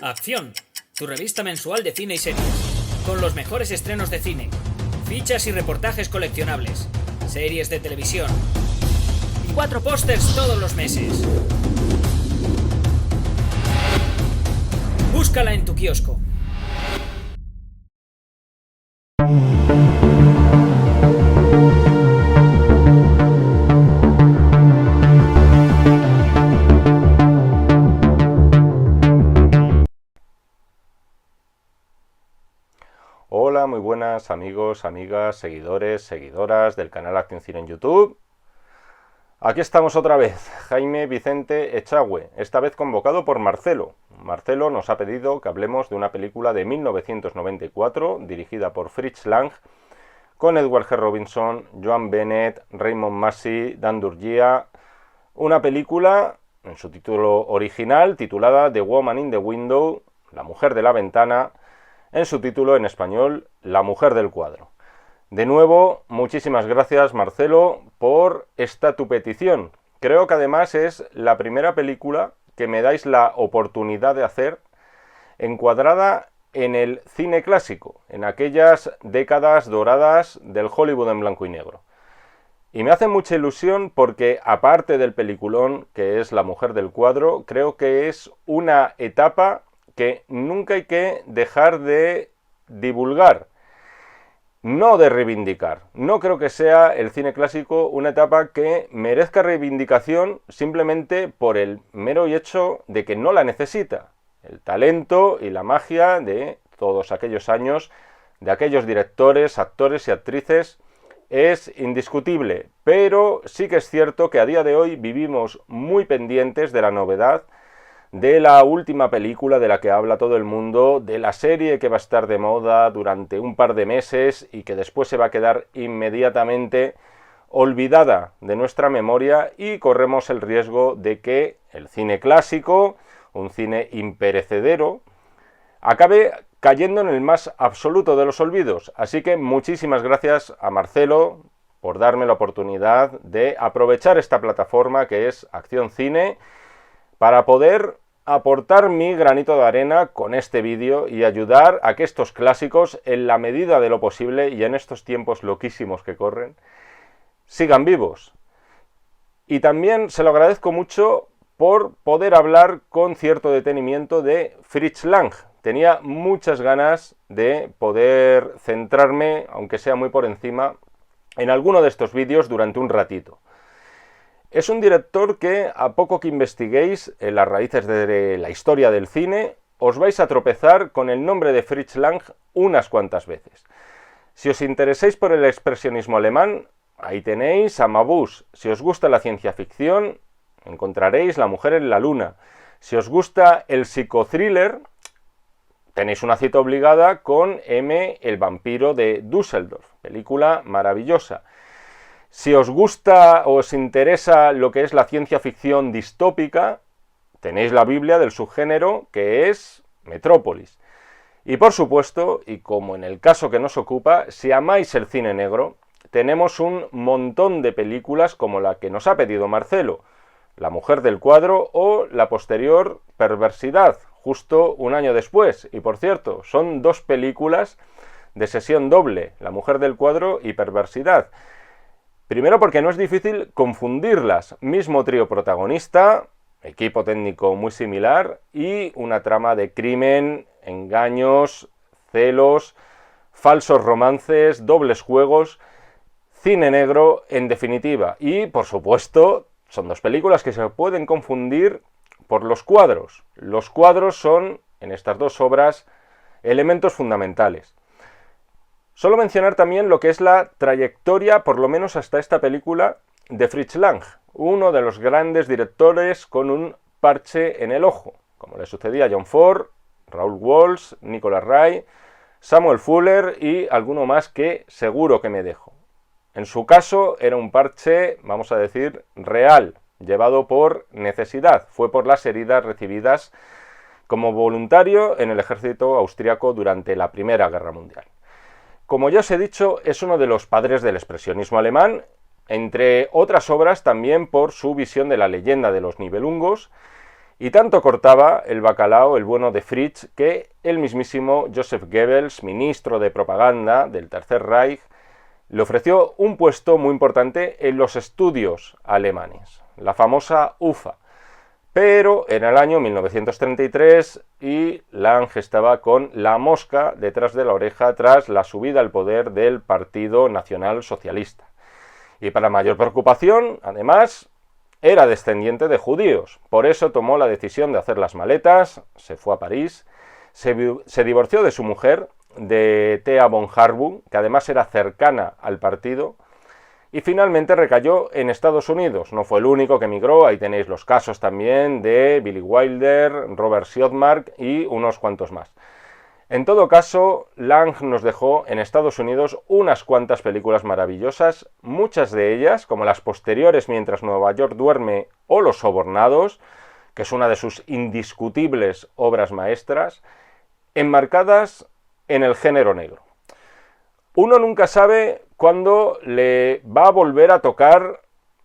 Acción, tu revista mensual de cine y series, con los mejores estrenos de cine, fichas y reportajes coleccionables, series de televisión y 4 pósters todos los meses. Búscala en tu kiosco. Hola, muy buenas amigos, amigas, seguidores, seguidoras del canal Acción Cine en YouTube. Aquí estamos otra vez, Jaime Vicente Echagüe, esta vez convocado por Marcelo. Marcelo nos ha pedido que hablemos de una película de 1994, dirigida por Fritz Lang, con Edward G. Robinson, Joan Bennett, Raymond Massey, Dan Durgia. Una película, en su título original, titulada The Woman in the Window, La mujer de la ventana, en su título en español, La mujer del cuadro. De nuevo, muchísimas gracias, Marcelo, por esta tu petición. Creo que además es la primera película que me dais la oportunidad de hacer encuadrada en el cine clásico, en aquellas décadas doradas del Hollywood en blanco y negro. Y me hace mucha ilusión porque, aparte del peliculón que es La mujer del cuadro, creo que es una etapa que nunca hay que dejar de divulgar, no de reivindicar. No creo que sea el cine clásico una etapa que merezca reivindicación simplemente por el mero hecho de que no la necesita. El talento y la magia de todos aquellos años, de aquellos directores, actores y actrices, es indiscutible, pero sí que es cierto que a día de hoy vivimos muy pendientes de la novedad, de la última película de la que habla todo el mundo, de la serie que va a estar de moda durante un par de meses y que después se va a quedar inmediatamente olvidada de nuestra memoria, y corremos el riesgo de que el cine clásico, un cine imperecedero, acabe cayendo en el más absoluto de los olvidos. Así que muchísimas gracias a Marcelo por darme la oportunidad de aprovechar esta plataforma que es Acción Cine para poder aportar mi granito de arena con este vídeo y ayudar a que estos clásicos, en la medida de lo posible y en estos tiempos loquísimos que corren, sigan vivos. Y también se lo agradezco mucho por poder hablar con cierto detenimiento de Fritz Lang. Tenía muchas ganas de poder centrarme, aunque sea muy por encima, en alguno de estos vídeos durante un ratito. Es un director que, a poco que investiguéis en las raíces de la historia del cine, os vais a tropezar con el nombre de Fritz Lang unas cuantas veces. Si os interesáis por el expresionismo alemán, ahí tenéis a Mabuse. Si os gusta la ciencia ficción, encontraréis La mujer en la luna. Si os gusta el psicothriller, tenéis una cita obligada con M, el vampiro de Düsseldorf, película maravillosa. Si os gusta o os interesa lo que es la ciencia ficción distópica, tenéis la Biblia del subgénero, que es Metrópolis. Y por supuesto, y como en el caso que nos ocupa, si amáis el cine negro, tenemos un montón de películas como la que nos ha pedido Marcelo, La mujer del cuadro, o la posterior Perversidad, justo un año después. Y por cierto, son dos películas de sesión doble, La mujer del cuadro y Perversidad. Primero porque no es difícil confundirlas, mismo trío protagonista, equipo técnico muy similar y una trama de crimen, engaños, celos, falsos romances, dobles juegos, cine negro en definitiva. Y por supuesto son dos películas que se pueden confundir por los cuadros. Los cuadros son, en estas dos obras, elementos fundamentales. Solo mencionar también lo que es la trayectoria, por lo menos hasta esta película, de Fritz Lang, uno de los grandes directores con un parche en el ojo, como le sucedía a John Ford, Raoul Walsh, Nicholas Ray, Samuel Fuller y alguno más que seguro que me dejo. En su caso era un parche, vamos a decir, real, llevado por necesidad. Fue por las heridas recibidas como voluntario en el ejército austriaco durante la Primera Guerra Mundial. Como ya os he dicho, es uno de los padres del expresionismo alemán, entre otras obras también por su visión de la leyenda de los Nibelungos, Y tanto cortaba el bacalao el bueno de Fritz que el mismísimo Joseph Goebbels, ministro de propaganda del Tercer Reich, le ofreció un puesto muy importante en los estudios alemanes, la famosa UFA. Pero en el año 1933 y Lang estaba con la mosca detrás de la oreja tras la subida al poder del Partido Nacional Socialista. Y para mayor preocupación, además, era descendiente de judíos. Por eso tomó la decisión de hacer las maletas, se fue a París, se divorció de su mujer, de Thea von Harbou, que además era cercana al partido, y finalmente recayó en Estados Unidos. No fue el único que emigró, ahí tenéis los casos también de Billy Wilder, Robert Siodmak y unos cuantos más. En todo caso, Lang nos dejó en Estados Unidos unas cuantas películas maravillosas, muchas de ellas, como las posteriores Mientras Nueva York duerme o Los sobornados, que es una de sus indiscutibles obras maestras, enmarcadas en el género negro. Uno nunca sabe cuándo le va a volver a tocar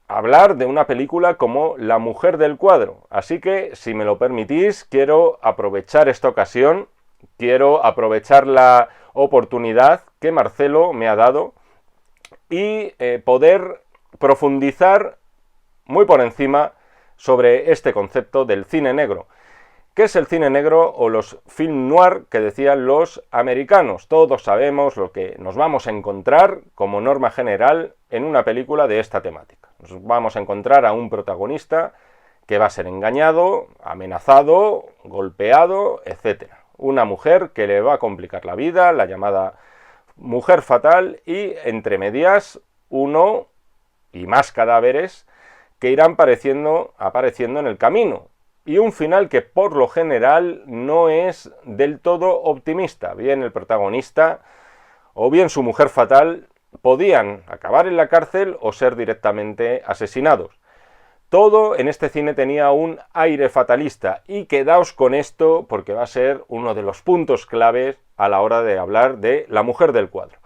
hablar de una película como La mujer del cuadro. Así que, si me lo permitís, quiero aprovechar esta ocasión, quiero aprovechar la oportunidad que Marcelo me ha dado y poder profundizar muy por encima sobre este concepto del cine negro. ¿Qué es el cine negro o los film noir que decían los americanos? Todos sabemos lo que nos vamos a encontrar como norma general en una película de esta temática. Nos vamos a encontrar a un protagonista que va a ser engañado, amenazado, golpeado, etc. Una mujer que le va a complicar la vida, la llamada mujer fatal, y entre medias uno y más cadáveres que irán apareciendo en el camino. Y un final que por lo general no es del todo optimista. Bien el protagonista o bien su mujer fatal podían acabar en la cárcel o ser directamente asesinados. Todo en este cine tenía un aire fatalista y quedaos con esto porque va a ser uno de los puntos claves a la hora de hablar de La mujer del cuadro.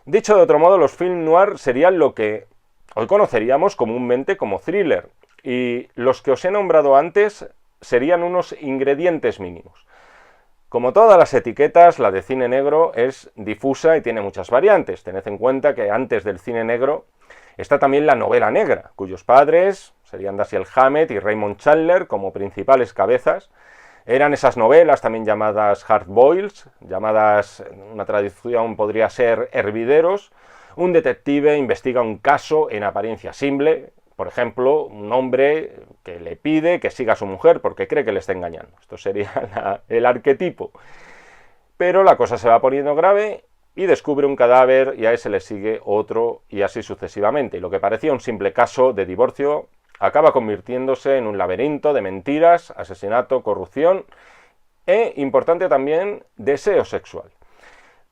Dicho de otro modo, los film noir serían lo que hoy conoceríamos comúnmente como thriller, y los que os he nombrado antes serían unos ingredientes mínimos. Como todas las etiquetas, la de cine negro es difusa y tiene muchas variantes. Tened en cuenta que antes del cine negro está también la novela negra, cuyos padres serían Dashiell Hammett y Raymond Chandler como principales cabezas. Eran esas novelas también llamadas hard boils, llamadas, una traducción podría ser hervideros. Un detective investiga un caso en apariencia simple, por ejemplo, un hombre que le pide que siga a su mujer porque cree que le está engañando. Esto sería el arquetipo. Pero la cosa se va poniendo grave y descubre un cadáver y a ese le sigue otro y así sucesivamente. Y lo que parecía un simple caso de divorcio acaba convirtiéndose en un laberinto de mentiras, asesinato, corrupción e, importante también, deseo sexual.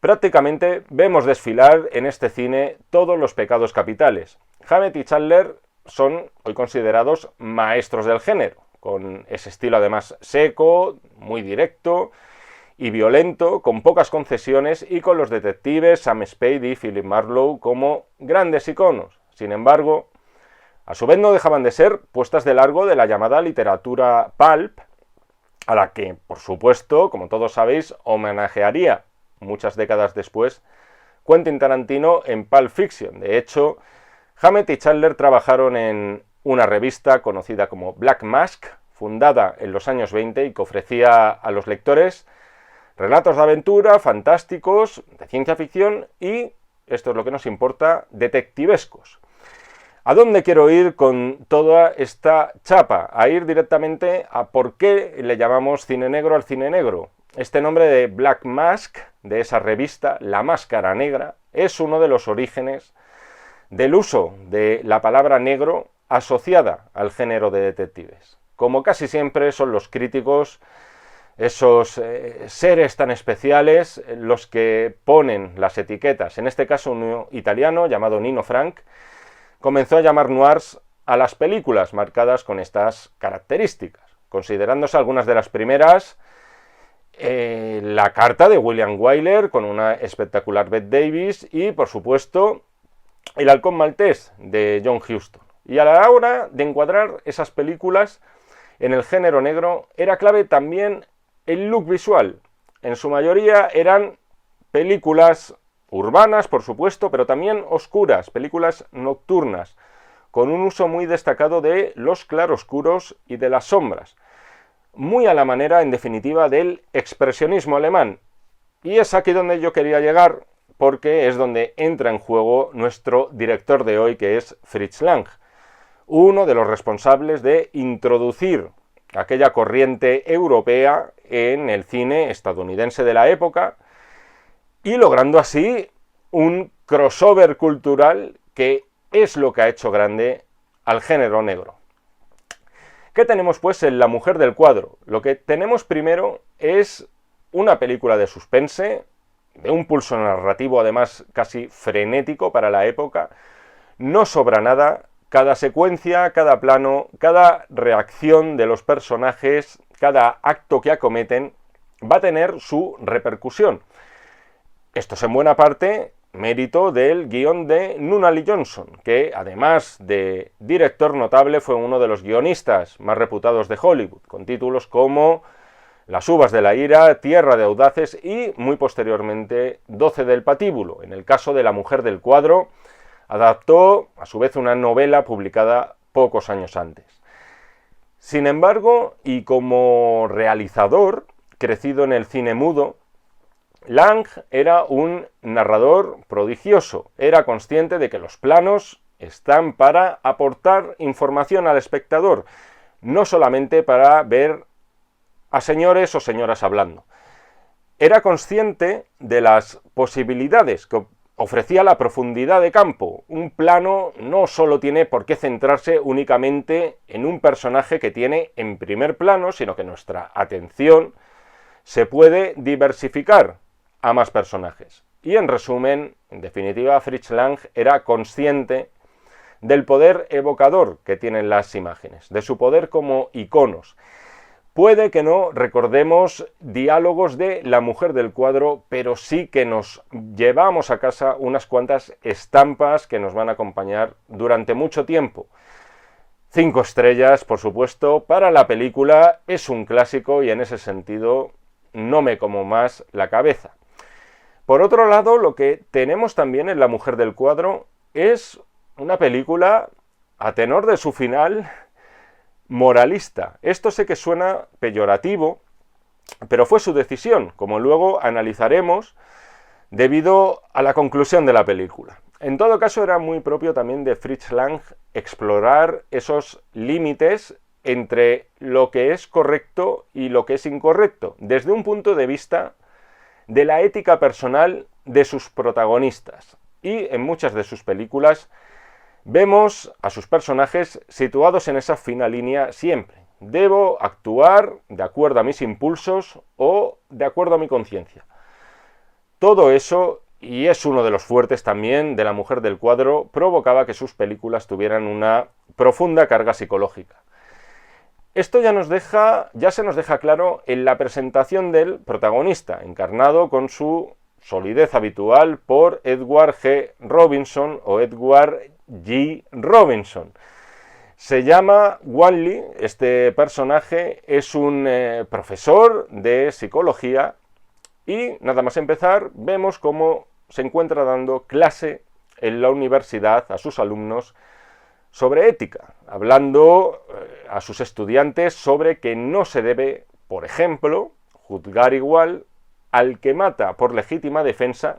Prácticamente vemos desfilar en este cine todos los pecados capitales. Hammett y Chandler son hoy considerados maestros del género, con ese estilo además seco, muy directo y violento, con pocas concesiones y con los detectives Sam Spade y Philip Marlowe como grandes iconos. Sin embargo, a su vez no dejaban de ser puestas de largo de la llamada literatura pulp, a la que, por supuesto, como todos sabéis, homenajearía muchas décadas después Quentin Tarantino en Pulp Fiction. De hecho, Hammett y Chandler trabajaron en una revista conocida como Black Mask, fundada en los años 20 y que ofrecía a los lectores relatos de aventura, fantásticos, de ciencia ficción y, esto es lo que nos importa, detectivescos. ¿A dónde quiero ir con toda esta chapa? A ir directamente a por qué le llamamos cine negro al cine negro. Este nombre de Black Mask, de esa revista, La Máscara Negra, es uno de los orígenes del uso de la palabra negro asociada al género de detectives. Como casi siempre son los críticos, esos seres tan especiales, los que ponen las etiquetas. En este caso un italiano llamado Nino Frank comenzó a llamar noirs a las películas marcadas con estas características, considerándose algunas de las primeras La carta de William Wyler con una espectacular Bette Davis y, por supuesto, El halcón maltés de John Huston. Y a la hora de encuadrar esas películas en el género negro era clave también el look visual. En su mayoría eran películas urbanas, por supuesto, pero también oscuras, películas nocturnas, con un uso muy destacado de los claroscuros y de las sombras. Muy a la manera, en definitiva, del expresionismo alemán. Y es aquí donde yo quería llegar, porque es donde entra en juego nuestro director de hoy, que es Fritz Lang, uno de los responsables de introducir aquella corriente europea en el cine estadounidense de la época, y logrando así un crossover cultural que es lo que ha hecho grande al género negro. ¿Qué tenemos pues en La mujer del cuadro? Lo que tenemos primero es una película de suspense, de un pulso narrativo además casi frenético para la época. No sobra nada, cada secuencia, cada plano, cada reacción de los personajes, cada acto que acometen va a tener su repercusión. Esto es en buena parte mérito del guión de Nunnally Johnson, que además de director notable fue uno de los guionistas más reputados de Hollywood, con títulos como Las uvas de la ira, Tierra de audaces y, muy posteriormente, 12 del patíbulo. En el caso de La mujer del cuadro, adaptó a su vez una novela publicada pocos años antes. Sin embargo, y como realizador, crecido en el cine mudo, Lang era un narrador prodigioso, era consciente de que los planos están para aportar información al espectador, no solamente para ver a señores o señoras hablando. Era consciente de las posibilidades que ofrecía la profundidad de campo. Un plano no solo tiene por qué centrarse únicamente en un personaje que tiene en primer plano, sino que nuestra atención se puede diversificar a más personajes. Y en resumen, en definitiva, Fritz Lang era consciente del poder evocador que tienen las imágenes, de su poder como iconos. Puede que no recordemos diálogos de La mujer del cuadro, pero sí que nos llevamos a casa unas cuantas estampas que nos van a acompañar durante mucho tiempo. 5 estrellas, por supuesto, para la película, es un clásico y en ese sentido no me como más la cabeza. Por otro lado, lo que tenemos también en La mujer del cuadro es una película, a tenor de su final, moralista. Esto sé que suena peyorativo, pero fue su decisión, como luego analizaremos, debido a la conclusión de la película. En todo caso, era muy propio también de Fritz Lang explorar esos límites entre lo que es correcto y lo que es incorrecto, desde un punto de vista de la ética personal de sus protagonistas. Y en muchas de sus películas vemos a sus personajes situados en esa fina línea siempre. Debo actuar de acuerdo a mis impulsos o de acuerdo a mi conciencia. Todo eso, y es uno de los fuertes también de La mujer del cuadro, provocaba que sus películas tuvieran una profunda carga psicológica. Esto ya se nos deja claro en la presentación del protagonista, encarnado con su solidez habitual por Edward G. Robinson o Edward G. Robinson. Se llama Wanley, este personaje es un profesor de psicología y nada más empezar vemos cómo se encuentra dando clase en la universidad a sus alumnos sobre ética, hablando a sus estudiantes sobre que no se debe, por ejemplo, juzgar igual al que mata por legítima defensa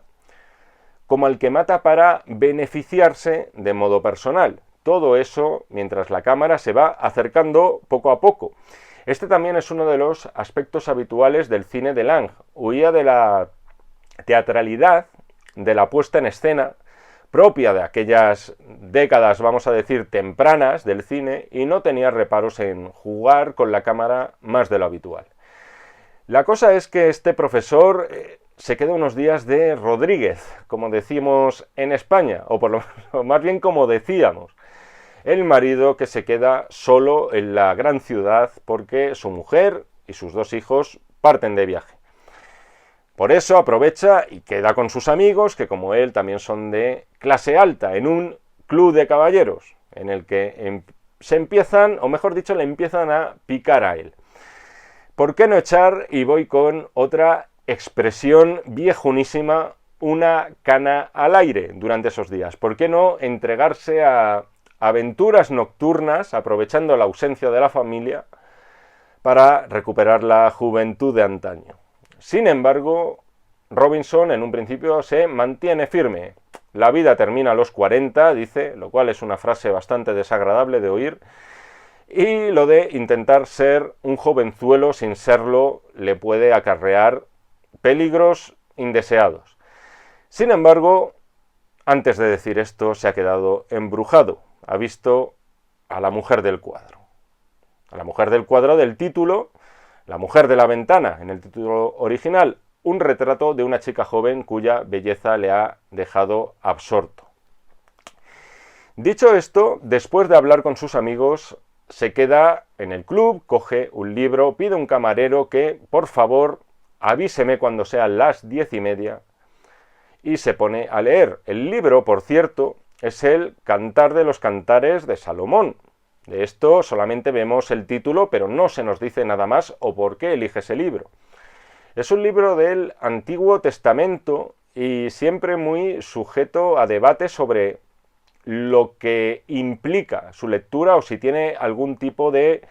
como al que mata para beneficiarse de modo personal. Todo eso mientras la cámara se va acercando poco a poco. Este también es uno de los aspectos habituales del cine de Lang. Huía de la teatralidad, de la puesta en escena, propia de aquellas décadas, vamos a decir, tempranas del cine, y no tenía reparos en jugar con la cámara más de lo habitual. La cosa es que este profesor se queda unos días de Rodríguez, como decimos en España, o por lo menos, más bien como decíamos, el marido que se queda solo en la gran ciudad porque su mujer y sus 2 hijos parten de viaje. Por eso aprovecha y queda con sus amigos, que como él también son de clase alta, en un club de caballeros, en el que se empiezan, o mejor dicho, le empiezan a picar a él. ¿Por qué no echar? Y voy con otra expresión viejunísima, una cana al aire durante esos días. ¿Por qué no entregarse a aventuras nocturnas, aprovechando la ausencia de la familia, para recuperar la juventud de antaño? Sin embargo, Robinson en un principio se mantiene firme. La vida termina a los 40, dice, lo cual es una frase bastante desagradable de oír, y lo de intentar ser un jovenzuelo sin serlo le puede acarrear peligros indeseados. Sin embargo, antes de decir esto, se ha quedado embrujado. Ha visto a la mujer del cuadro. A la mujer del cuadro del título, la mujer de la ventana, en el título original, un retrato de una chica joven cuya belleza le ha dejado absorto. Dicho esto, después de hablar con sus amigos, se queda en el club, coge un libro, pide a un camarero que, por favor, avíseme cuando sean las 10:30, y se pone a leer. El libro, por cierto, es el Cantar de los Cantares de Salomón. De esto solamente vemos el título, pero no se nos dice nada más o por qué elige ese libro. Es un libro del Antiguo Testamento y siempre muy sujeto a debate sobre lo que implica su lectura o si tiene algún tipo de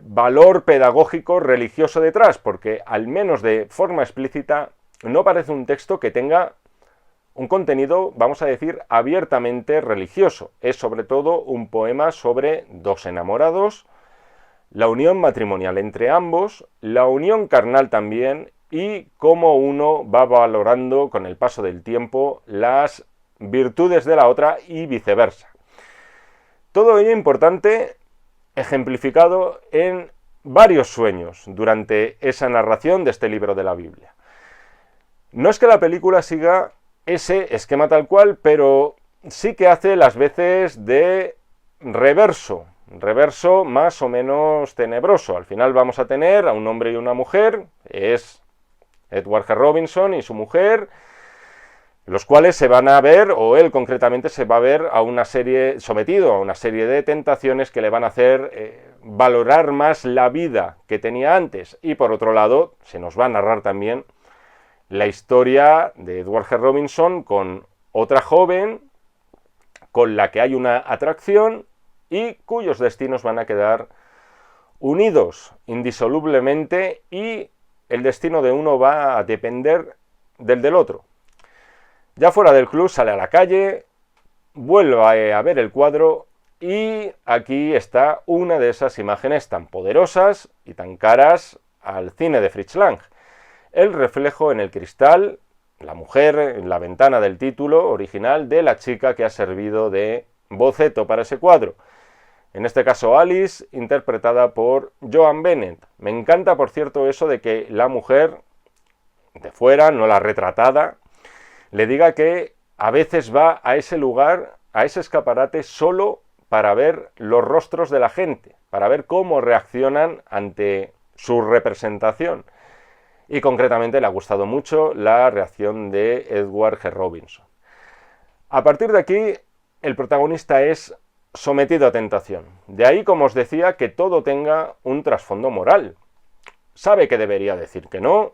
valor pedagógico religioso detrás, porque al menos de forma explícita no parece un texto que tenga un contenido, vamos a decir, abiertamente religioso. Es sobre todo un poema sobre dos enamorados, la unión matrimonial entre ambos, la unión carnal también, y cómo uno va valorando con el paso del tiempo las virtudes de la otra y viceversa. Todo ello importante, ejemplificado en varios sueños durante esa narración de este libro de la Biblia. No es que la película siga ese esquema tal cual, pero sí que hace las veces de reverso más o menos tenebroso. Al final vamos a tener a un hombre y una mujer, es Edward G. Robinson y su mujer, los cuales se van a ver, o él concretamente se va a ver sometido a una serie de tentaciones que le van a hacer valorar más la vida que tenía antes. Y por otro lado, se nos va a narrar también la historia de Edward G. Robinson con otra joven con la que hay una atracción y cuyos destinos van a quedar unidos indisolublemente, y el destino de uno va a depender del otro. Ya fuera del club sale a la calle, vuelve a ver el cuadro, y aquí está una de esas imágenes tan poderosas y tan caras al cine de Fritz Lang. El reflejo en el cristal, la mujer en la ventana del título original de la chica que ha servido de boceto para ese cuadro. En este caso Alice, interpretada por Joan Bennett. Me encanta, por cierto, eso de que la mujer de fuera, no la retratada, le diga que a veces va a ese lugar, a ese escaparate, solo para ver los rostros de la gente, para ver cómo reaccionan ante su representación. Y concretamente le ha gustado mucho la reacción de Edward G. Robinson. A partir de aquí, el protagonista es sometido a tentación. De ahí, como os decía, que todo tenga un trasfondo moral. Sabe que debería decir que no,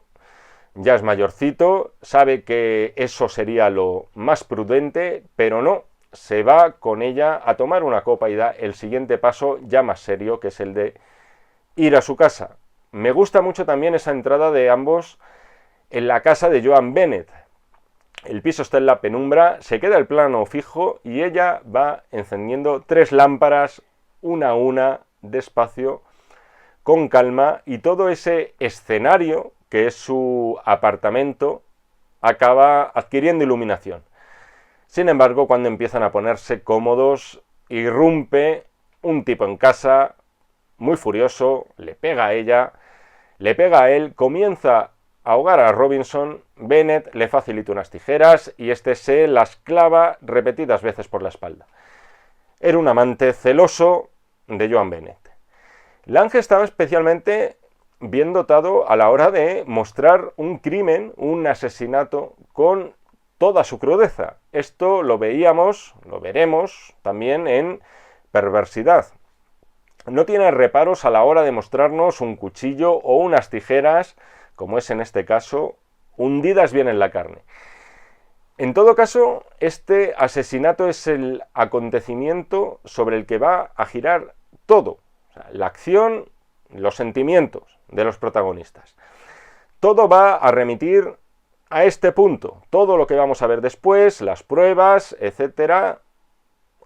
ya es mayorcito, sabe que eso sería lo más prudente, pero no, se va con ella a tomar una copa y da el siguiente paso ya más serio, que es el de ir a su casa. Me gusta mucho también esa entrada de ambos en la casa de Joan Bennett. El piso está en la penumbra, se queda el plano fijo y ella va encendiendo 3 lámparas, una a una, despacio, con calma, y todo ese escenario, que es su apartamento, acaba adquiriendo iluminación. Sin embargo, cuando empiezan a ponerse cómodos, irrumpe un tipo en casa, muy furioso, le pega a ella, le pega a él, comienza a ahogar a Robinson. Bennett le facilita unas tijeras y este se las clava repetidas veces por la espalda. Era un amante celoso de Joan Bennett. Lange estaba especialmente bien dotado a la hora de mostrar un crimen, un asesinato, con toda su crudeza. Esto lo veíamos, lo veremos también en perversidad. No tiene reparos a la hora de mostrarnos un cuchillo o unas tijeras, como es en este caso, hundidas bien en la carne. En todo caso, este asesinato es el acontecimiento sobre el que va a girar todo. O sea, la acción, los sentimientos de los protagonistas. Todo va a remitir a este punto. Todo lo que vamos a ver después, las pruebas, etcétera,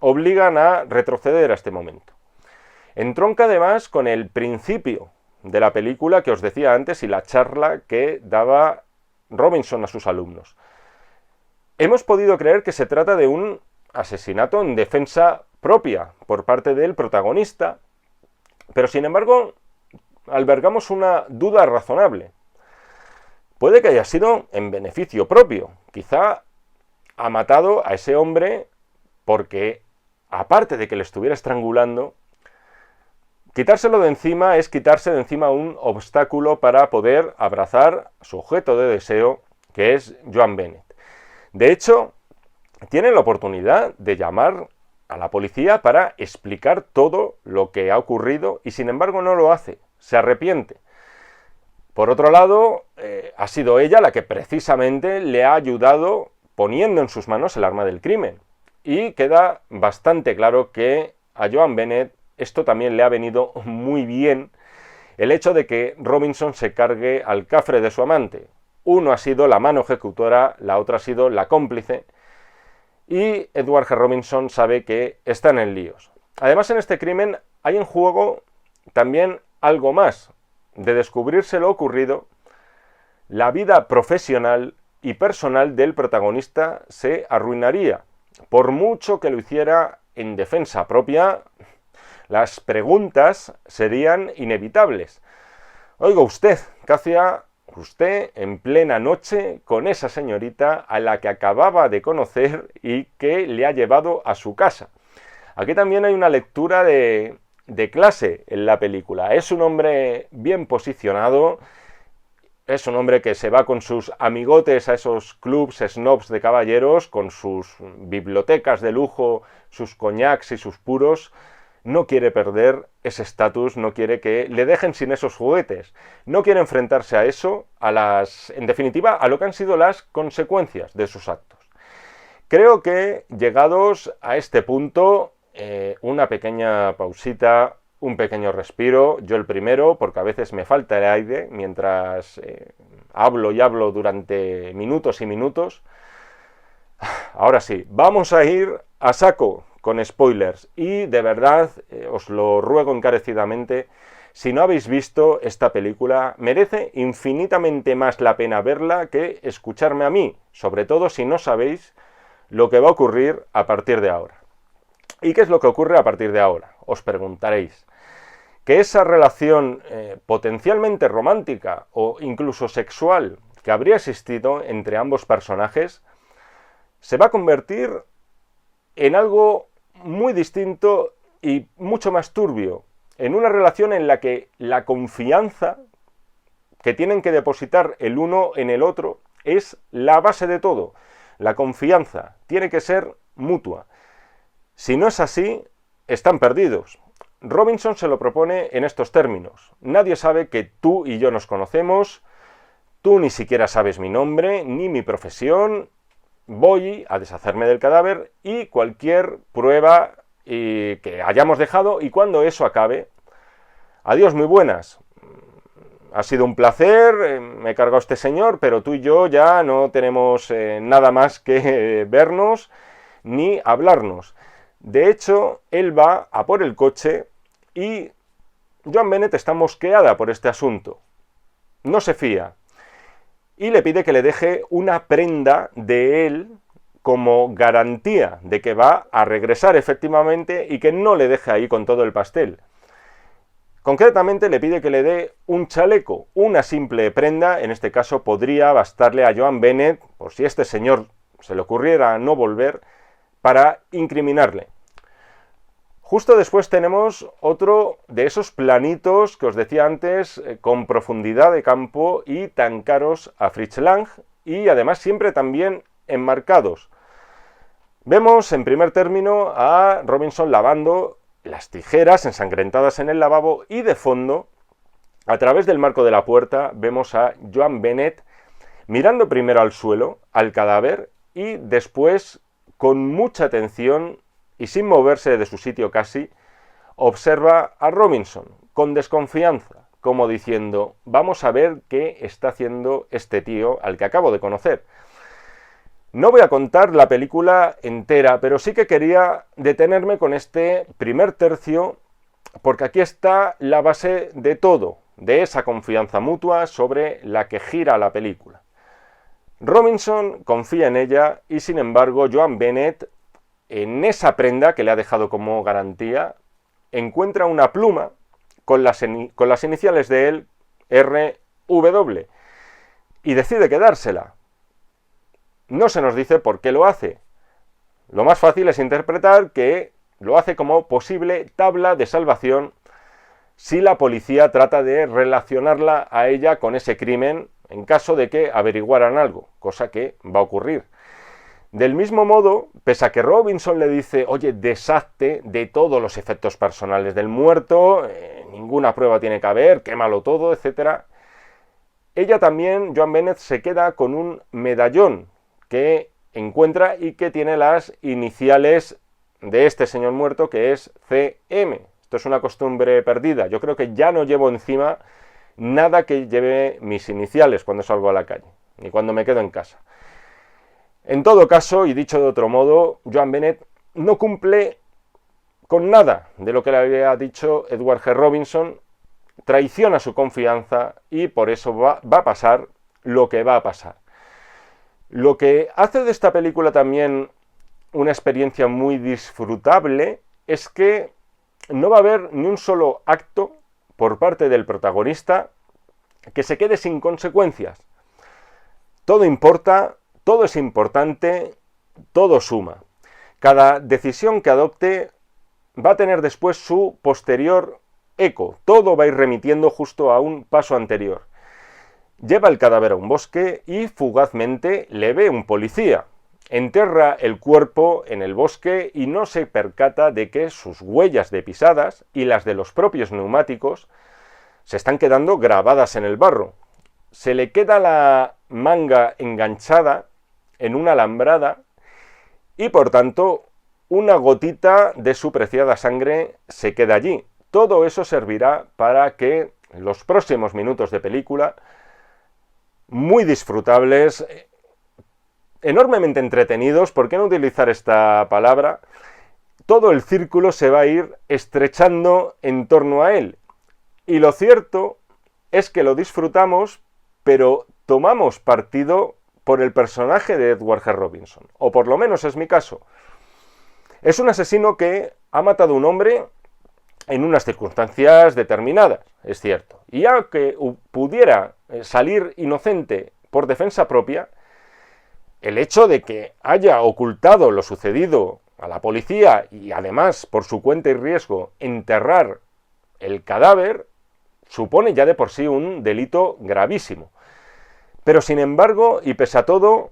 obligan a retroceder a este momento. Entronca además con el principio de la película que os decía antes y la charla que daba Robinson a sus alumnos. Hemos podido creer que se trata de un asesinato en defensa propia por parte del protagonista, pero sin embargo albergamos una duda razonable. Puede que haya sido en beneficio propio, quizá ha matado a ese hombre porque, aparte de que le estuviera estrangulando, quitárselo de encima es quitarse de encima un obstáculo para poder abrazar su objeto de deseo, que es Joan Bennett. De hecho, tiene la oportunidad de llamar a la policía para explicar todo lo que ha ocurrido y sin embargo no lo hace, se arrepiente. Por otro lado, ha sido ella la que precisamente le ha ayudado poniendo en sus manos el arma del crimen. Y queda bastante claro que a Joan Bennett esto también le ha venido muy bien, el hecho de que Robinson se cargue al cafre de su amante. Uno ha sido la mano ejecutora, la otra ha sido la cómplice, y Edward G. Robinson sabe que están en líos. Además, en este crimen hay en juego también algo más. De descubrirse lo ocurrido, la vida profesional y personal del protagonista se arruinaría. Por mucho que lo hiciera en defensa propia, las preguntas serían inevitables. Oiga usted, ¿qué hacía usted en plena noche con esa señorita a la que acababa de conocer y que le ha llevado a su casa? Aquí también hay una lectura de clase en la película. Es un hombre bien posicionado, es un hombre que se va con sus amigotes a esos clubs snobs de caballeros, con sus bibliotecas de lujo, sus coñacs y sus puros. No quiere perder ese estatus, no quiere que le dejen sin esos juguetes, no quiere enfrentarse a eso, en definitiva, a lo que han sido las consecuencias de sus actos. Creo que, llegados a este punto, una pequeña pausita, un pequeño respiro, yo el primero, porque a veces me falta el aire mientras hablo y hablo durante minutos y minutos. Ahora sí, vamos a ir a saco con spoilers y de verdad os lo ruego encarecidamente, si no habéis visto esta película, merece infinitamente más la pena verla que escucharme a mí, sobre todo si no sabéis lo que va a ocurrir a partir de ahora. ¿Y qué es lo que ocurre a partir de ahora? Os preguntaréis. Que esa relación potencialmente romántica o incluso sexual que habría existido entre ambos personajes se va a convertir en algo muy distinto y mucho más turbio, en una relación en la que la confianza que tienen que depositar el uno en el otro es la base de todo. La confianza tiene que ser mutua. Si no es así, están perdidos. Robinson se lo propone en estos términos. Nadie sabe que tú y yo nos conocemos, tú ni siquiera sabes mi nombre, ni mi profesión. Voy a deshacerme del cadáver y cualquier prueba que hayamos dejado, y cuando eso acabe, adiós, muy buenas. Ha sido un placer, me he cargado a este señor, pero tú y yo ya no tenemos nada más que vernos ni hablarnos. De hecho, él va a por el coche y Joan Bennett está mosqueada por este asunto. No se fía. Y le pide que le deje una prenda de él como garantía de que va a regresar efectivamente y que no le deje ahí con todo el pastel. Concretamente le pide que le dé un chaleco, una simple prenda, en este caso podría bastarle a Joan Bennett, por si este señor se le ocurriera no volver, para incriminarle. Justo después tenemos otro de esos planitos que os decía antes, con profundidad de campo y tan caros a Fritz Lang, y además siempre también enmarcados. Vemos en primer término a Robinson lavando las tijeras ensangrentadas en el lavabo y de fondo, a través del marco de la puerta, vemos a Joan Bennett mirando primero al suelo, al cadáver, y después, con mucha atención y sin moverse de su sitio casi, observa a Robinson con desconfianza, como diciendo, vamos a ver qué está haciendo este tío al que acabo de conocer. No voy a contar la película entera, pero sí que quería detenerme con este primer tercio, porque aquí está la base de todo, de esa confianza mutua sobre la que gira la película. Robinson confía en ella y, sin embargo, Joan Bennett, en esa prenda que le ha dejado como garantía, encuentra una pluma con las iniciales de él, RW, y decide quedársela. No se nos dice por qué lo hace. Lo más fácil es interpretar que lo hace como posible tabla de salvación si la policía trata de relacionarla a ella con ese crimen en caso de que averiguaran algo, cosa que va a ocurrir. Del mismo modo, pese a que Robinson le dice, oye, deshazte de todos los efectos personales del muerto, ninguna prueba tiene que haber, quémalo todo, etc. Ella también, Joan Bennett, se queda con un medallón que encuentra y que tiene las iniciales de este señor muerto, que es CM. Esto es una costumbre perdida. Yo creo que ya no llevo encima nada que lleve mis iniciales cuando salgo a la calle, ni cuando me quedo en casa. En todo caso, y dicho de otro modo, Joan Bennett no cumple con nada de lo que le había dicho Edward G. Robinson, traiciona su confianza y por eso va a pasar lo que va a pasar. Lo que hace de esta película también una experiencia muy disfrutable es que no va a haber ni un solo acto por parte del protagonista que se quede sin consecuencias. Todo importa, todo es importante, todo suma. Cada decisión que adopte va a tener después su posterior eco. Todo va a ir remitiendo justo a un paso anterior. Lleva el cadáver a un bosque y fugazmente le ve un policía. Enterra el cuerpo en el bosque y no se percata de que sus huellas de pisadas y las de los propios neumáticos se están quedando grabadas en el barro. Se le queda la manga enganchada en una alambrada y por tanto una gotita de su preciada sangre se queda allí. Todo eso servirá para que los próximos minutos de película, muy disfrutables, enormemente entretenidos, ¿por qué no utilizar esta palabra? Todo el círculo se va a ir estrechando en torno a él. Y lo cierto es que lo disfrutamos, pero tomamos partido por el personaje de Edward G. Robinson, o por lo menos es mi caso. Es un asesino que ha matado a un hombre en unas circunstancias determinadas, es cierto. Y aunque pudiera salir inocente por defensa propia, el hecho de que haya ocultado lo sucedido a la policía y además, por su cuenta y riesgo, enterrar el cadáver, supone ya de por sí un delito gravísimo. Pero sin embargo, y pese a todo,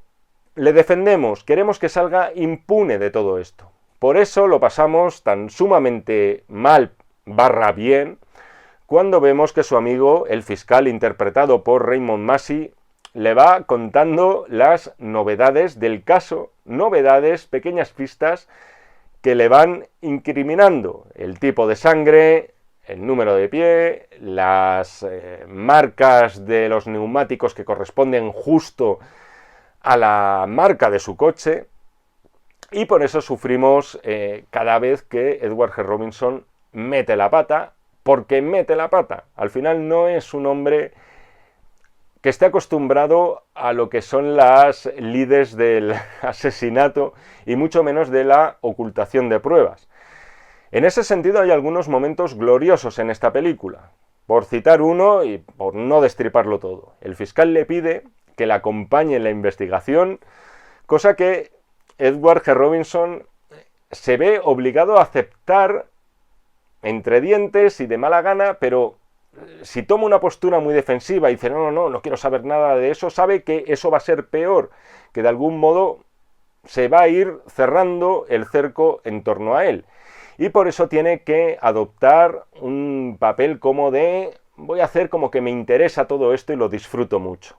le defendemos, queremos que salga impune de todo esto. Por eso lo pasamos tan sumamente mal / bien cuando vemos que su amigo, el fiscal interpretado por Raymond Massey, le va contando las novedades del caso, novedades, pequeñas pistas que le van incriminando. El tipo de sangre, el número de pie, las marcas de los neumáticos que corresponden justo a la marca de su coche, y por eso sufrimos cada vez que Edward G. Robinson mete la pata, porque mete la pata. Al final no es un hombre que esté acostumbrado a lo que son las lides del asesinato y mucho menos de la ocultación de pruebas. En ese sentido hay algunos momentos gloriosos en esta película. Por citar uno y por no destriparlo todo, el fiscal le pide que le acompañe en la investigación, cosa que Edward G. Robinson se ve obligado a aceptar entre dientes y de mala gana, pero si toma una postura muy defensiva y dice no quiero saber nada de eso, sabe que eso va a ser peor, que de algún modo se va a ir cerrando el cerco en torno a él. y por eso tiene que adoptar un papel como de voy a hacer como que me interesa todo esto y lo disfruto mucho.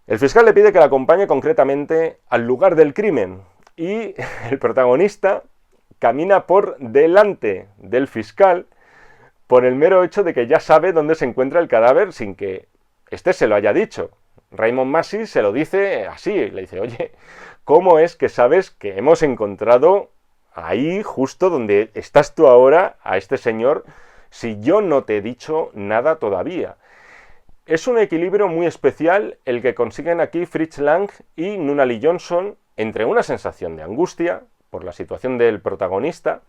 El fiscal le pide que la acompañe concretamente al lugar del crimen y el protagonista camina por delante del fiscal por el mero hecho de que ya sabe dónde se encuentra el cadáver sin que éste se lo haya dicho. Raymond Massey se lo dice así, le dice, oye, ¿cómo es que sabes que hemos encontrado ahí, justo donde estás tú ahora, a este señor, si yo no te he dicho nada todavía? Es un equilibrio muy especial el que consiguen aquí Fritz Lang y Nunnally Johnson entre una sensación de angustia por la situación del protagonista,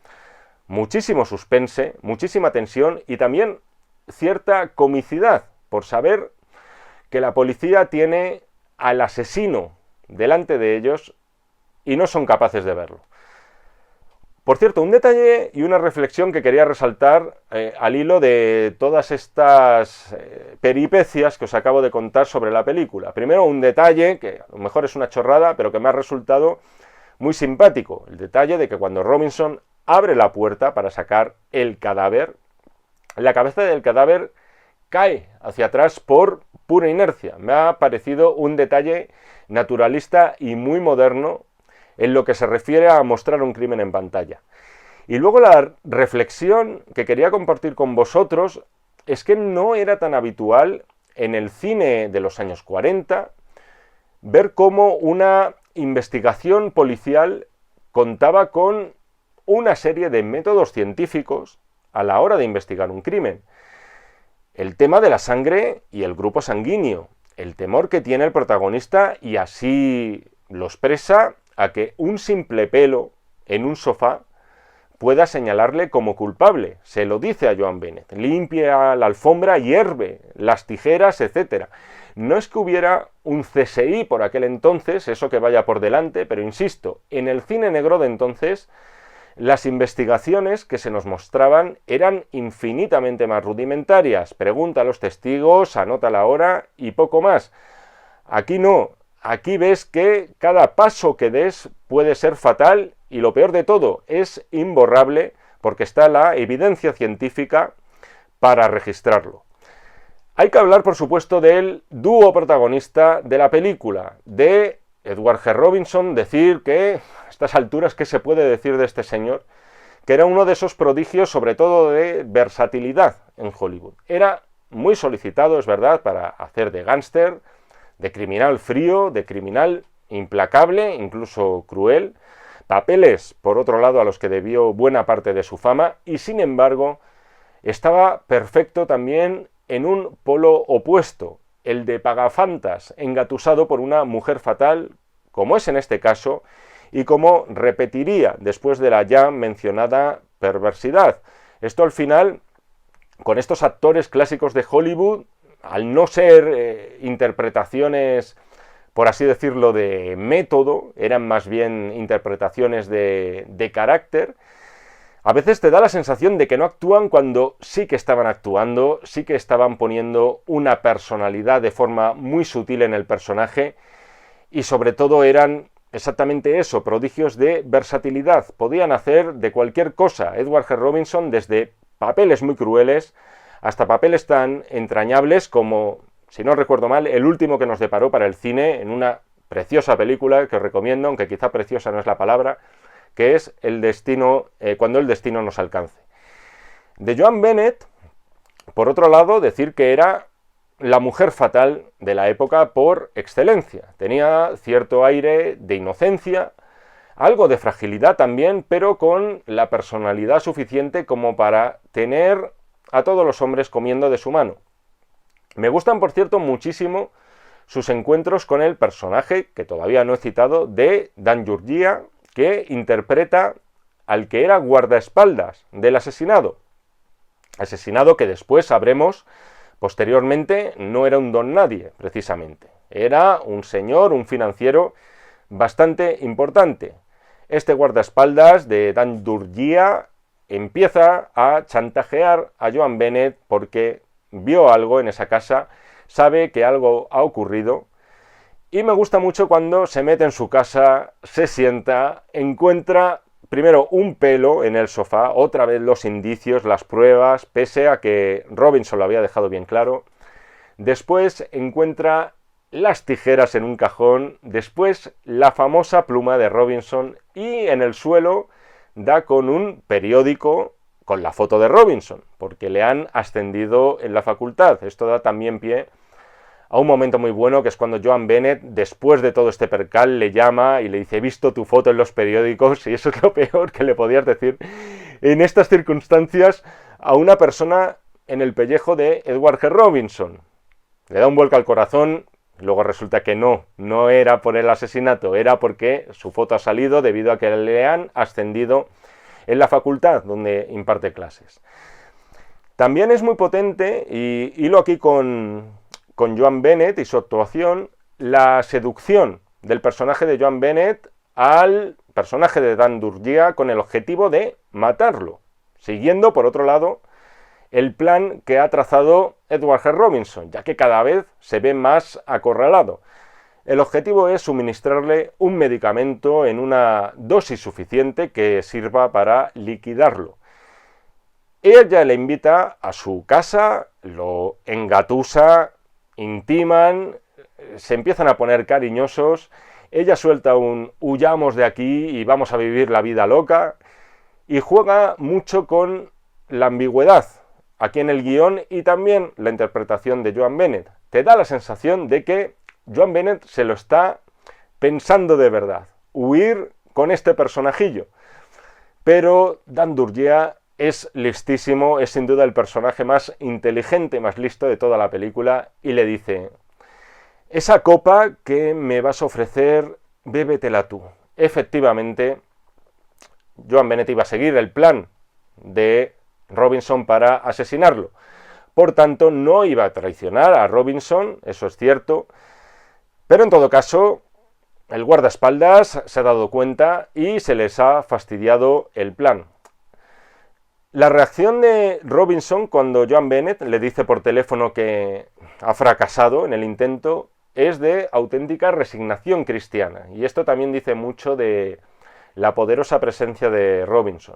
muchísimo suspense, muchísima tensión y también cierta comicidad por saber que la policía tiene al asesino delante de ellos y no son capaces de verlo. Por cierto, un detalle y una reflexión que quería resaltar al hilo de todas estas peripecias que os acabo de contar sobre la película. Primero, un detalle que a lo mejor es una chorrada, pero que me ha resultado muy simpático. El detalle de que cuando Robinson abre la puerta para sacar el cadáver, la cabeza del cadáver cae hacia atrás por pura inercia. Me ha parecido un detalle naturalista y muy moderno en lo que se refiere a mostrar un crimen en pantalla. Y luego la reflexión que quería compartir con vosotros es que no era tan habitual en el cine de los años 40 ver cómo una investigación policial contaba con una serie de métodos científicos a la hora de investigar un crimen. El tema de la sangre y el grupo sanguíneo, el temor que tiene el protagonista y así lo expresa a que un simple pelo en un sofá pueda señalarle como culpable. Se lo dice a Joan Bennett, limpia la alfombra, hierve las tijeras, etc. No es que hubiera un CSI por aquel entonces, eso que vaya por delante, pero insisto, en el cine negro de entonces las investigaciones que se nos mostraban eran infinitamente más rudimentarias. Pregunta a los testigos, anota la hora y poco más. Aquí no. Aquí ves que cada paso que des puede ser fatal y lo peor de todo es imborrable porque está la evidencia científica para registrarlo. Hay que hablar, por supuesto, del dúo protagonista de la película, de Edward G. Robinson, decir que a estas alturas, ¿qué se puede decir de este señor? Que era uno de esos prodigios, sobre todo de versatilidad en Hollywood. Era muy solicitado, es verdad, para hacer de gángster, de criminal frío, de criminal implacable, incluso cruel, papeles, por otro lado, a los que debió buena parte de su fama, y sin embargo, estaba perfecto también en un polo opuesto, el de pagafantas, engatusado por una mujer fatal, como es en este caso, y como repetiría después de la ya mencionada perversidad. Esto al final, con estos actores clásicos de Hollywood, al no ser interpretaciones, por así decirlo, de método, eran más bien interpretaciones de carácter, a veces te da la sensación de que no actúan cuando sí que estaban actuando, sí que estaban poniendo una personalidad de forma muy sutil en el personaje y sobre todo eran exactamente eso, prodigios de versatilidad. Podían hacer de cualquier cosa. Edward G. Robinson, desde papeles muy crueles hasta papeles tan entrañables como, si no recuerdo mal, el último que nos deparó para el cine en una preciosa película que os recomiendo, aunque quizá preciosa no es la palabra, que es El destino, cuando el destino nos alcance. De Joan Bennett, por otro lado, decir que era la mujer fatal de la época por excelencia. Tenía cierto aire de inocencia, algo de fragilidad también, pero con la personalidad suficiente como para tener a todos los hombres comiendo de su mano. Me gustan, por cierto, muchísimo sus encuentros con el personaje, que todavía no he citado, de Dan Jurgia, que interpreta al que era guardaespaldas del asesinado. Asesinado que después sabremos, posteriormente, no era un don nadie, precisamente. Era un señor, un financiero bastante importante. Este guardaespaldas de Dan Jurgia empieza a chantajear a Joan Bennett porque vio algo en esa casa, sabe que algo ha ocurrido. Y me gusta mucho cuando se mete en su casa, se sienta, encuentra primero un pelo en el sofá, otra vez los indicios, las pruebas, pese a que Robinson lo había dejado bien claro. Después encuentra las tijeras en un cajón, después la famosa pluma de Robinson y en el suelo da con un periódico con la foto de Robinson, porque le han ascendido en la facultad. Esto da también pie a un momento muy bueno, que es cuando Joan Bennett, después de todo este percal, le llama y le dice: he visto tu foto en los periódicos, y eso es lo peor que le podías decir en estas circunstancias a una persona en el pellejo de Edward G. Robinson. Le da un vuelco al corazón. Luego resulta que no era por el asesinato, era porque su foto ha salido debido a que le han ascendido en la facultad donde imparte clases. También es muy potente, y hilo aquí con Joan Bennett y su actuación, la seducción del personaje de Joan Bennett al personaje de Dan Durgia con el objetivo de matarlo, siguiendo, por otro lado, el plan que ha trazado Edward G. Robinson, ya que cada vez se ve más acorralado. El objetivo es suministrarle un medicamento en una dosis suficiente que sirva para liquidarlo. Ella le invita a su casa, lo engatusa, intiman, se empiezan a poner cariñosos, ella suelta un huyamos de aquí y vamos a vivir la vida loca, y juega mucho con la ambigüedad aquí en el guión y también la interpretación de Joan Bennett. Te da la sensación de que Joan Bennett se lo está pensando de verdad, huir con este personajillo. Pero Dan Durgia es listísimo, es sin duda el personaje más inteligente, más listo de toda la película, y le dice: esa copa que me vas a ofrecer, bébetela tú. Efectivamente, Joan Bennett iba a seguir el plan de Robinson para asesinarlo. Por tanto, no iba a traicionar a Robinson, eso es cierto, pero en todo caso, el guardaespaldas se ha dado cuenta y se les ha fastidiado el plan. La reacción de Robinson cuando Joan Bennett le dice por teléfono que ha fracasado en el intento es de auténtica resignación cristiana, y esto también dice mucho de la poderosa presencia de Robinson.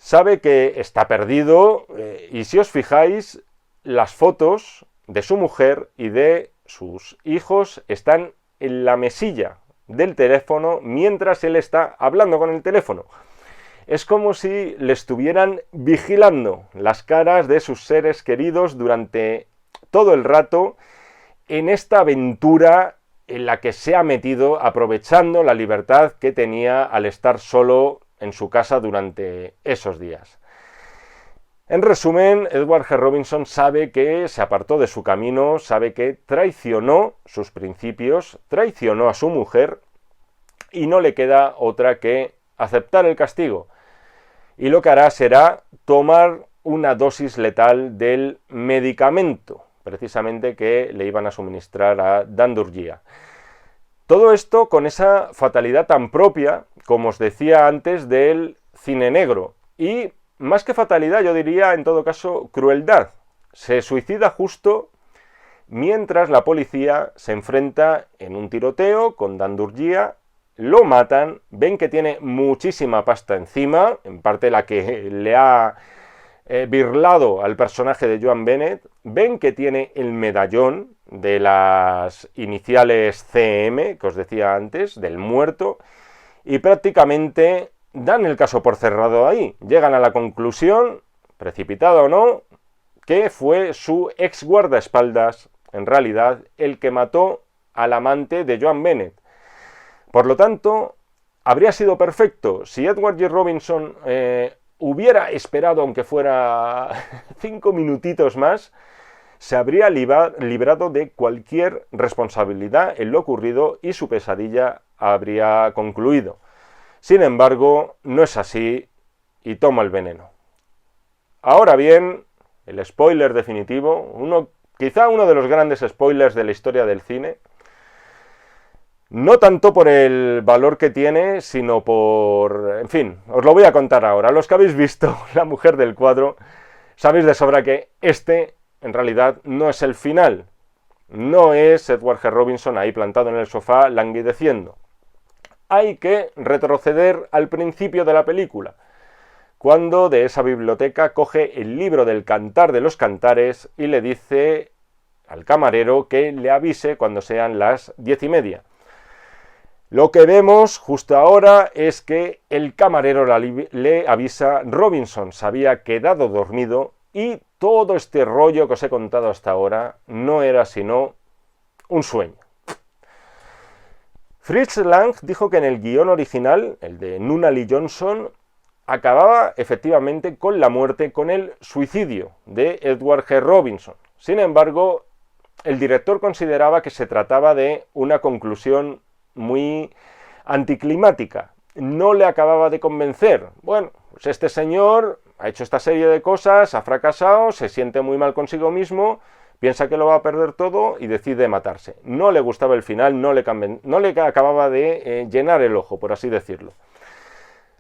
Sabe que está perdido, y si os fijáis, las fotos de su mujer y de sus hijos están en la mesilla del teléfono mientras él está hablando con el teléfono. Es como si le estuvieran vigilando las caras de sus seres queridos durante todo el rato en esta aventura en la que se ha metido, aprovechando la libertad que tenía al estar solo en su casa durante esos días. En resumen, Edward G. Robinson sabe que se apartó de su camino, sabe que traicionó sus principios, traicionó a su mujer, y no le queda otra que aceptar el castigo. Y lo que hará será tomar una dosis letal del medicamento, precisamente que le iban a suministrar a Dan Durgia. Todo esto con esa fatalidad tan propia, como os decía antes, del cine negro. Y más que fatalidad, yo diría, en todo caso, crueldad. Se suicida justo mientras la policía se enfrenta en un tiroteo con Dan Durgia, lo matan, ven que tiene muchísima pasta encima, en parte la que le ha birlado al personaje de Joan Bennett, ven que tiene el medallón de las iniciales CM, que os decía antes, del muerto, y prácticamente dan el caso por cerrado ahí. Llegan a la conclusión, precipitada o no, que fue su ex guardaespaldas, en realidad, el que mató al amante de Joan Bennett. Por lo tanto, habría sido perfecto si Edward G. Robinson hubiera esperado, aunque fuera 5 minutitos más, se habría librado de cualquier responsabilidad en lo ocurrido y su pesadilla habría concluido. Sin embargo, no es así y toma el veneno. Ahora bien, el spoiler definitivo, quizá uno de los grandes spoilers de la historia del cine, no tanto por el valor que tiene, sino por... En fin, os lo voy a contar ahora. Los que habéis visto La mujer del cuadro, sabéis de sobra que este, en realidad, no es el final. No es Edward G. Robinson ahí plantado en el sofá languideciendo. hay que retroceder al principio de la película, cuando de esa biblioteca coge el libro del Cantar de los Cantares y le dice al camarero que le avise cuando sean las 10:30. Lo que vemos justo ahora es que el camarero le avisa, Robinson se había quedado dormido y todo este rollo que os he contado hasta ahora no era sino un sueño. Fritz Lang dijo que en el guión original, el de Nunnally Johnson, acababa efectivamente con la muerte, con el suicidio de Edward G. Robinson. Sin embargo, el director consideraba que se trataba de una conclusión muy anticlimática. No le acababa de convencer. Bueno, pues este señor ha hecho esta serie de cosas, ha fracasado, se siente muy mal consigo mismo, piensa que lo va a perder todo y decide matarse. No le gustaba el final, no le acababa de llenar el ojo, por así decirlo.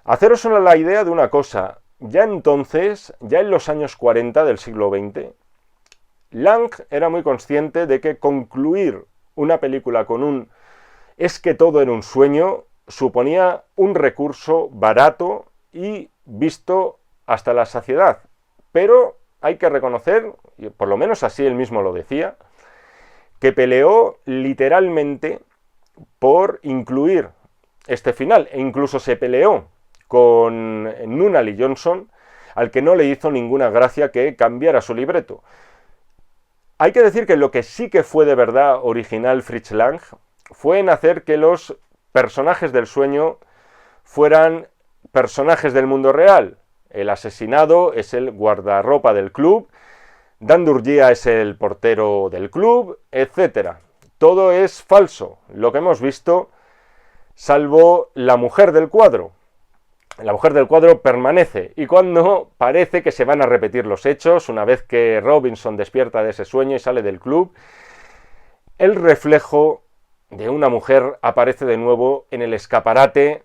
Haceros solo la idea de una cosa. Ya entonces, ya en los años 40 del siglo XX, Lang era muy consciente de que concluir una película con un "es que todo era un sueño" suponía un recurso barato y visto hasta la saciedad. Pero hay que reconocer, y por lo menos así él mismo lo decía, que peleó literalmente por incluir este final, e incluso se peleó con Nunnally Johnson, al que no le hizo ninguna gracia que cambiara su libreto. Hay que decir que lo que sí que fue de verdad original Fritz Lang fue en hacer que los personajes del sueño fueran personajes del mundo real. El asesinado es el guardarropa del club, Dan Durgia es el portero del club, etc. Todo es falso, lo que hemos visto, salvo la mujer del cuadro. La mujer del cuadro permanece, y cuando parece que se van a repetir los hechos, una vez que Robinson despierta de ese sueño y sale del club, el reflejo de una mujer aparece de nuevo en el escaparate,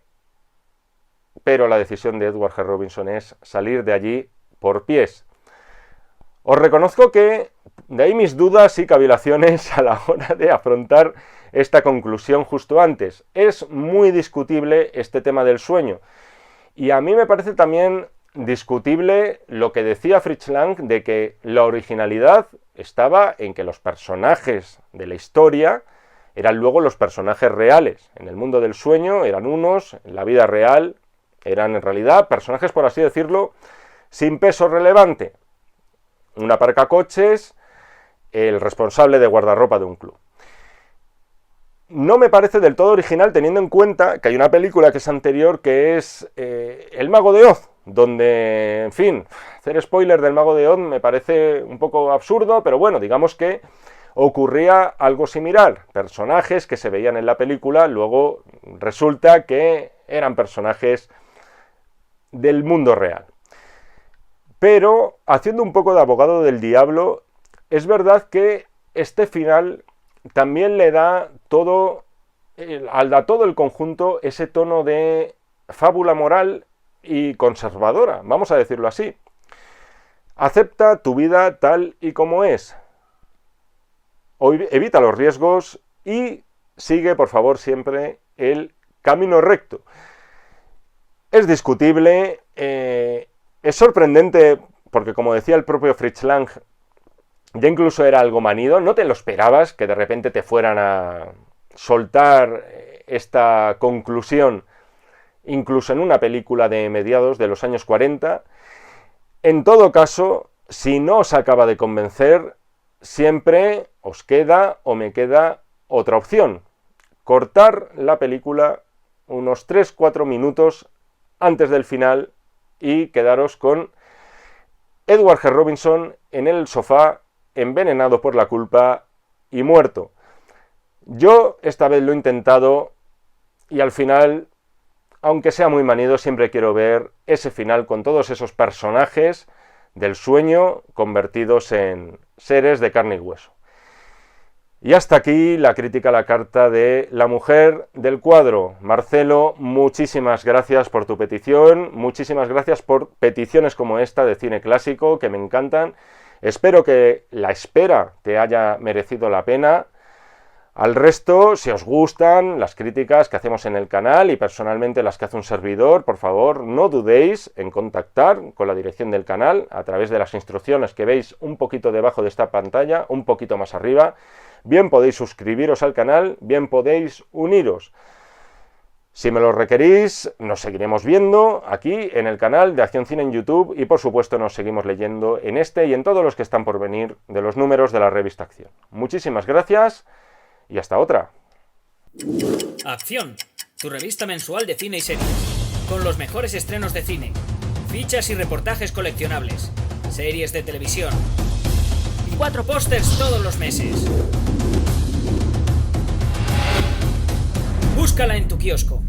pero la decisión de Edward G. Robinson es salir de allí por pies. Os reconozco que de ahí mis dudas y cavilaciones a la hora de afrontar esta conclusión justo antes. Es muy discutible este tema del sueño. Y a mí me parece también discutible lo que decía Fritz Lang de que la originalidad estaba en que los personajes de la historia eran luego los personajes reales. En el mundo del sueño eran unos, en la vida real eran en realidad personajes, por así decirlo, sin peso relevante. Un aparcacoches, el responsable de guardarropa de un club. No me parece del todo original teniendo en cuenta que hay una película que es anterior, que es El Mago de Oz, donde, en fin, hacer spoiler del Mago de Oz me parece un poco absurdo, pero bueno, digamos que ocurría algo similar. Personajes que se veían en la película, luego resulta que eran personajes del mundo real. Pero, haciendo un poco de abogado del diablo, es verdad que este final también le da todo el conjunto ese tono de fábula moral y conservadora, vamos a decirlo así. Acepta tu vida tal y como es. Evita los riesgos y sigue, por favor, siempre el camino recto. Es discutible, es sorprendente, porque como decía el propio Fritz Lang, ya incluso era algo manido, no te lo esperabas que de repente te fueran a soltar esta conclusión, incluso en una película de mediados de los años 40. En todo caso, si no os acaba de convencer, siempre os queda o me queda otra opción: cortar la película unos 3-4 minutos antes del final y quedaros con Edward G. Robinson en el sofá, envenenado por la culpa y muerto. Yo esta vez lo he intentado y al final, aunque sea muy manido, siempre quiero ver ese final con todos esos personajes del sueño convertidos en seres de carne y hueso. Y hasta aquí la crítica a la carta de La mujer del cuadro. Marcelo, muchísimas gracias por tu petición, muchísimas gracias por peticiones como esta de cine clásico, que me encantan. Espero que la espera te haya merecido la pena. Al resto, si os gustan las críticas que hacemos en el canal y personalmente las que hace un servidor, por favor, no dudéis en contactar con la dirección del canal a través de las instrucciones que veis un poquito debajo de esta pantalla, un poquito más arriba. Bien podéis suscribiros al canal, bien podéis uniros. Si me lo requerís, nos seguiremos viendo aquí en el canal de Acción Cine en YouTube y por supuesto nos seguimos leyendo en este y en todos los que están por venir de los números de la revista Acción. Muchísimas gracias y hasta otra. Acción, tu revista mensual de cine y series, con los mejores estrenos de cine, fichas y reportajes coleccionables, series de televisión y 4 pósters todos los meses. Búscala en tu kiosco.